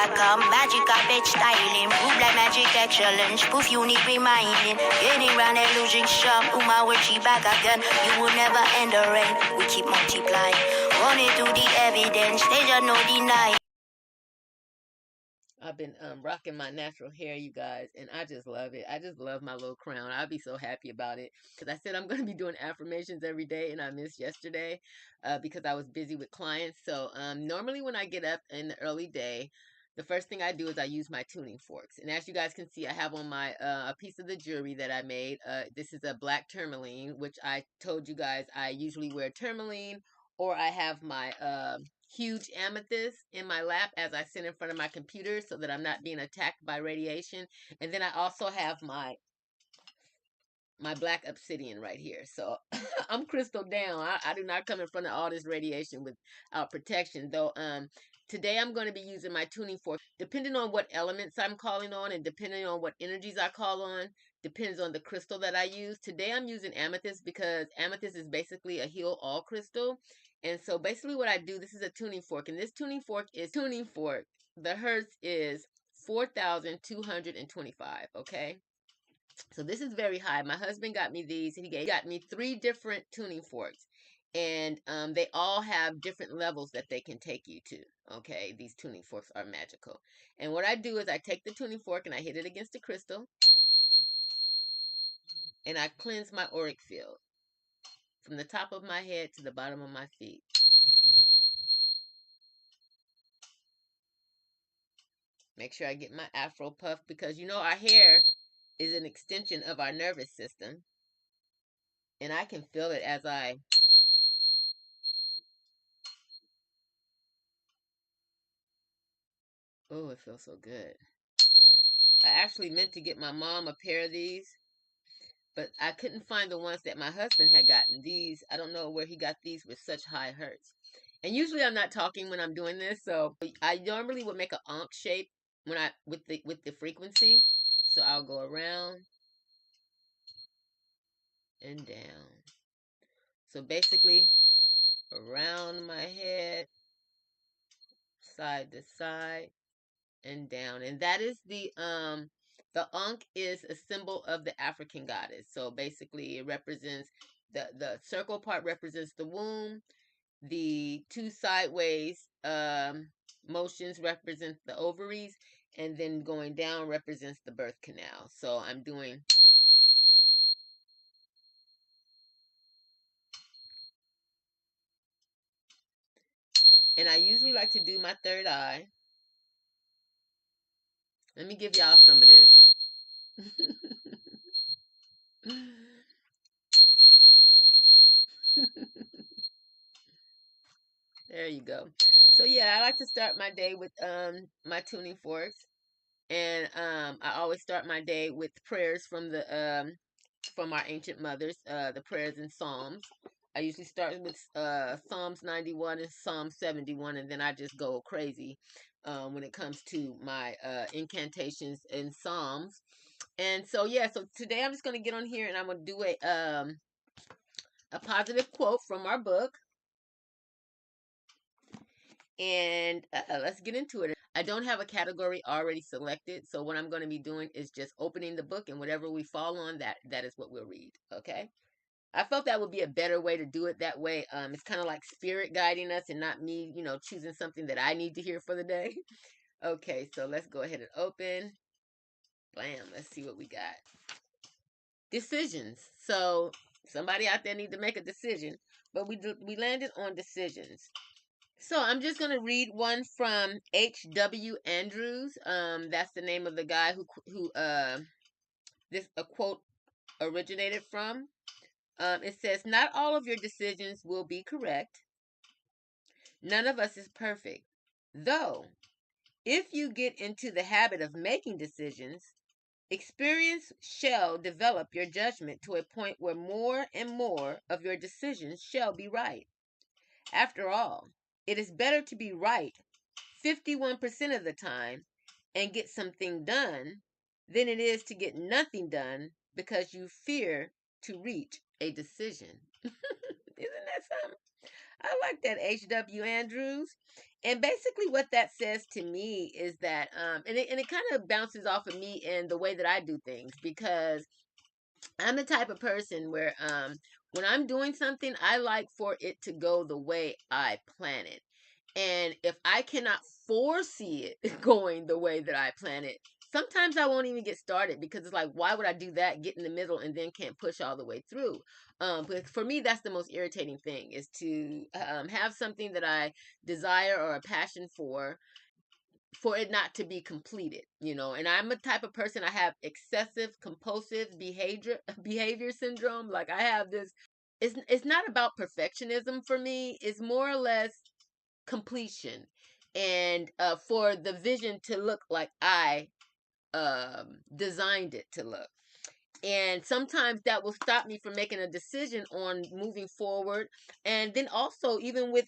welcome. Magic carpet styling, proof like magic that challenge. Proof unique reminding. Getting round that losing shop. My word, she back again. You will never end the rain. We keep multiplying. Running through the evidence. They just no deny. I've been rocking my natural hair, you guys, and I just love it. I just love my little crown. I'll be so happy about it because I said I'm going to be doing affirmations every day, and I missed yesterday because I was busy with clients. So normally when I get up in the early day, the first thing I do is I use my tuning forks. And as you guys can see, I have on my a piece of the jewelry that I made. This is a black tourmaline, which I told you guys I usually wear tourmaline, or I have my huge amethyst in my lap as I sit in front of my computer so that I'm not being attacked by radiation. And then I also have my black obsidian right here. So I'm crystal down. I do not come in front of all this radiation without protection. Though today I'm going to be using my tuning fork. Depending on what elements I'm calling on and depending on what energies I call on, depends on the crystal that I use. Today I'm using amethyst because amethyst is basically a heal all crystal. And so basically what I do, this is a tuning fork, and this tuning fork is the hertz is 4,225, okay? So this is very high. My husband got me these. He got me 3 different tuning forks, and they all have different levels that they can take you to, okay? These tuning forks are magical. And what I do is I take the tuning fork and I hit it against the crystal, and I cleanse my auric field from the top of my head to the bottom of my feet. Make sure I get my afro puff because you know our hair is an extension of our nervous system. And I can feel it as I oh, it feels so good. I actually meant to get my mom a pair of these, but I couldn't find the ones that my husband had gotten. These, I don't know where he got these with such high hertz. And usually I'm not talking when I'm doing this, so I normally would make an ankh shape when I with the frequency. So I'll go around and down. So basically around my head, side to side, and down. And that is the ankh is a symbol of the African goddess. So basically it represents the circle part represents the womb. The 2 sideways motions represent the ovaries, and then going down represents the birth canal. So I'm doing and I usually like to do my third eye. Let me give y'all some of this. There you go. So yeah, I like to start my day with my tuning forks. And I always start my day with prayers from our ancient mothers, the prayers and psalms. I usually start with Psalms 91 and Psalm 71, and then I just go crazy when it comes to my incantations and psalms. And so yeah, so today I'm just gonna get on here and I'm gonna do a positive quote from our book. And let's get into it. I don't have a category already selected, so what I'm going to be doing is just opening the book, and whatever we fall on, that is what we'll read. Okay. I felt that would be a better way to do it that way. It's kind of like spirit guiding us and not me, choosing something that I need to hear for the day. Okay, so let's go ahead and open. Bam, let's see what we got. Decisions. So somebody out there need to make a decision, but we landed on decisions. So I'm just going to read one from H.W. Andrews. That's the name of the guy who this a quote originated from. It says, "Not all of your decisions will be correct. None of us is perfect. Though, if you get into the habit of making decisions, experience shall develop your judgment to a point where more and more of your decisions shall be right. After all, it is better to be right 51% of the time and get something done than it is to get nothing done because you fear to reach a decision." Isn't that something? I like that, H.W. Andrews. And basically what that says to me is that and it kind of bounces off of me in the way that I do things, because I'm the type of person where when I'm doing something, I like for it to go the way I plan it. And if I cannot foresee it going the way that I plan it, sometimes I won't even get started, because it's like, why would I do that, get in the middle, and then can't push all the way through? But for me, that's the most irritating thing, is to have something that I desire or a passion for it not to be completed, and I'm a type of person, I have excessive compulsive behavior syndrome. Like, I have this, it's not about perfectionism for me, it's more or less completion, and for the vision to look like I designed it to look. And sometimes that will stop me from making a decision on moving forward. And then also, even with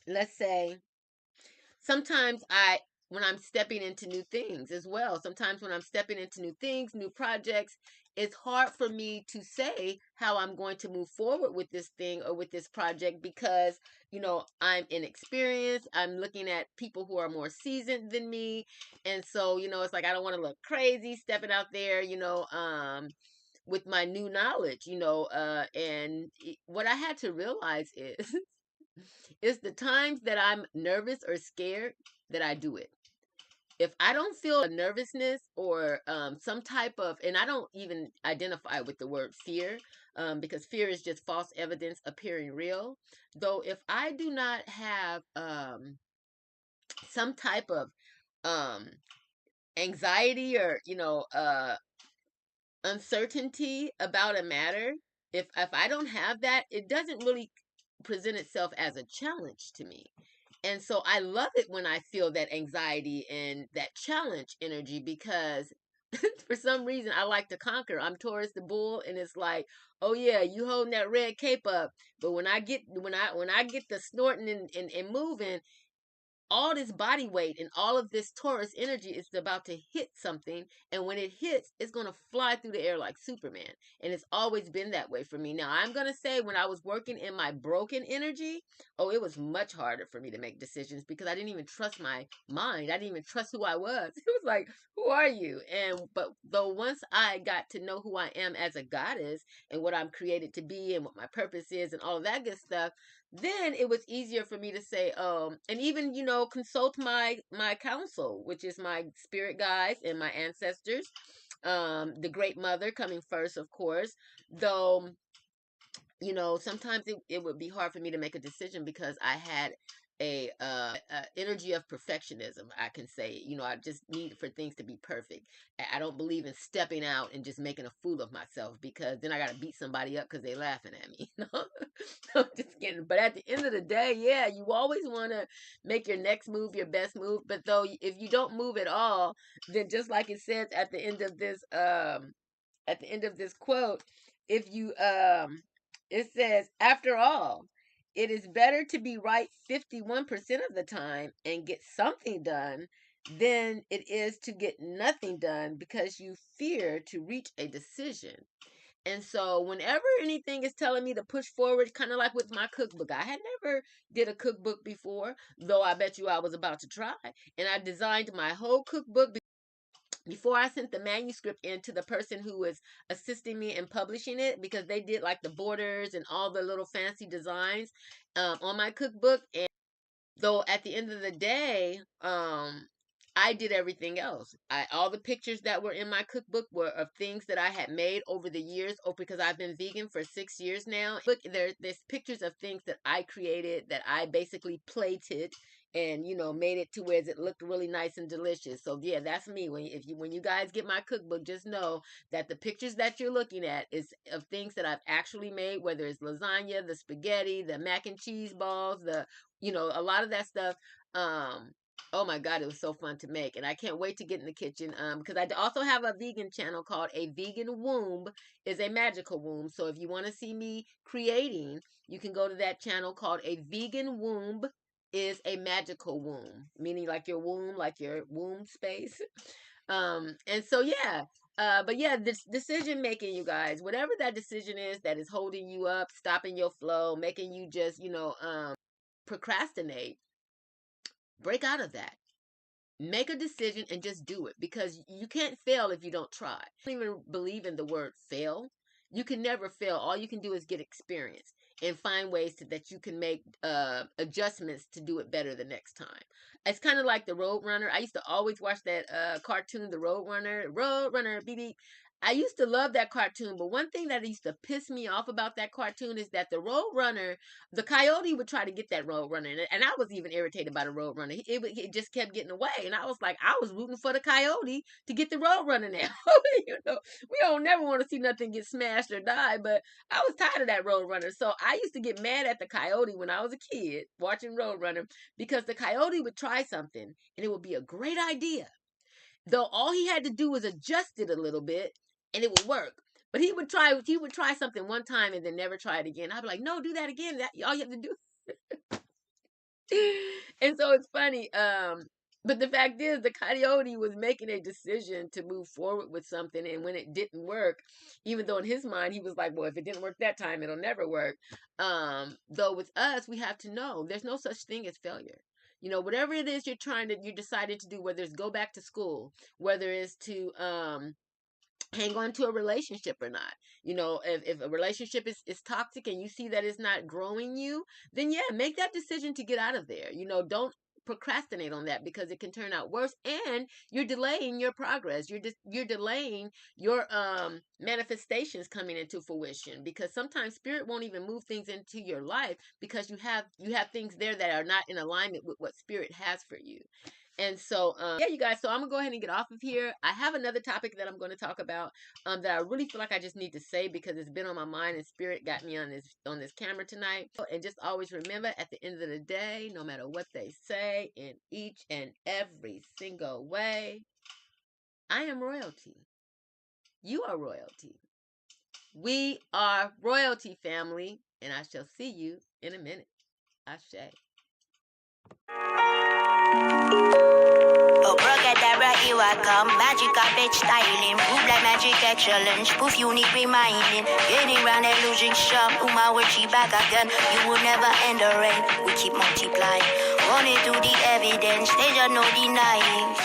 let's say, sometimes when I'm stepping into new things as well, sometimes when I'm stepping into new things, new projects, it's hard for me to say how I'm going to move forward with this thing or with this project, because I'm inexperienced, I'm looking at people who are more seasoned than me. And so it's like, I don't want to look crazy stepping out there, with my new knowledge, and what I had to realize is it's the times that I'm nervous or scared that I do it. If I don't feel a nervousness or some type of, and I don't even identify with the word fear, because fear is just false evidence appearing real. Though, if I do not have some type of um, anxiety or uncertainty about a matter, if I don't have that, it doesn't really present itself as a challenge to me. And so I love it when I feel that anxiety and that challenge energy, because for some reason I like to conquer. I'm Taurus the bull, and it's like, oh yeah, you holding that red cape up, but when I get the snorting and moving, all this body weight and all of this Taurus energy is about to hit something. And when it hits, it's going to fly through the air like Superman. And it's always been that way for me. Now, I'm going to say, when I was working in my broken energy, oh, it was much harder for me to make decisions, because I didn't even trust my mind. I didn't even trust who I was. It was like, who are you? But though, once I got to know who I am as a goddess and what I'm created to be and what my purpose is and all of that good stuff, then it was easier for me to say, and even consult my counsel, which is my spirit guides and my ancestors, the great mother coming first, of course. Though sometimes it would be hard for me to make a decision, because I had a energy of perfectionism, I can say. I just need for things to be perfect. I don't believe in stepping out and just making a fool of myself, because then I got to beat somebody up because they laughing at me. I'm just kidding. But at the end of the day, yeah, you always want to make your next move your best move. But though, if you don't move at all, then, just like it says at the end of this quote, if you it says, after all, it is better to be right 51% of the time and get something done than it is to get nothing done because you fear to reach a decision. And so, whenever anything is telling me to push forward, kind of like with my cookbook, I had never did a cookbook before, though I bet you I was about to try. And I designed my whole cookbook before I sent the manuscript in to the person who was assisting me in publishing it, because they did like the borders and all the little fancy designs on my cookbook. And though, at the end of the day, I did everything else. All the pictures that were in my cookbook were of things that I had made over the years. Oh, because I've been vegan for 6 years now. Look, there's pictures of things that I created, that I basically plated and made it to where it looked really nice and delicious. So yeah, that's me. When you guys get my cookbook, just know that the pictures that you're looking at is of things that I've actually made, whether it's lasagna, the spaghetti, the mac and cheese balls, a lot of that stuff. Oh my God, it was so fun to make. And I can't wait to get in the kitchen. Because I also have a vegan channel called A Vegan Womb is a Magical Womb. So if you want to see me creating, you can go to that channel called A Vegan Womb is a Magical Womb, meaning like your womb space. And so, yeah, But yeah, this decision making, you guys, whatever that decision is that is holding you up, stopping your flow, making you just, procrastinate, break out of that. Make a decision and just do it, because you can't fail if you don't try. I don't even believe in the word fail. You can never fail. All you can do is get experience and find ways that you can make adjustments to do it better the next time. It's kind of like the Road Runner. I used to always watch that cartoon, the Road Runner, beep beep. I used to love that cartoon, but one thing that used to piss me off about that cartoon is that the Road Runner, the coyote would try to get that Road Runner, and I was even irritated by the Road Runner. It just kept getting away, and I was like, I was rooting for the coyote to get the Road Runner now. We don't never want to see nothing get smashed or die, but I was tired of that Road Runner. So I used to get mad at the coyote when I was a kid watching Road Runner, because the coyote would try something and it would be a great idea, though all he had to do was adjust it a little bit and it would work. But he would try something one time and then never try it again. I'd be like, no, do that again. That all you have to do. And so it's funny. But the fact is, the coyote was making a decision to move forward with something, and when it didn't work, even though in his mind he was like, well, if it didn't work that time, it'll never work. Though with us, we have to know there's no such thing as failure. Whatever it is you decided to do, whether it's go back to school, whether it's to hang on to a relationship or not. If a relationship is toxic and you see that it's not growing you, then yeah, make that decision to get out of there. Don't procrastinate on that, because it can turn out worse, and you're delaying your progress. You're delaying your manifestations coming into fruition, because sometimes spirit won't even move things into your life because you have things there that are not in alignment with what spirit has for you. And so, yeah, you guys, so I'm gonna go ahead and get off of here. I have another topic that I'm going to talk about that I really feel like I just need to say, because it's been on my mind and spirit got me on this camera tonight. And just always remember, at the end of the day, no matter what they say, in each and every single way, I am royalty. You are royalty. We are royalty, family. And I shall see you in a minute. Ashe. Oh, Brocadabra, here I come. Magic carpet styling. Move like magic at challenge. Proof unique reminding. Getting round that losing shop. My word, she back again. You will never end the rain. We keep multiplying. Running through the evidence. There's no denying.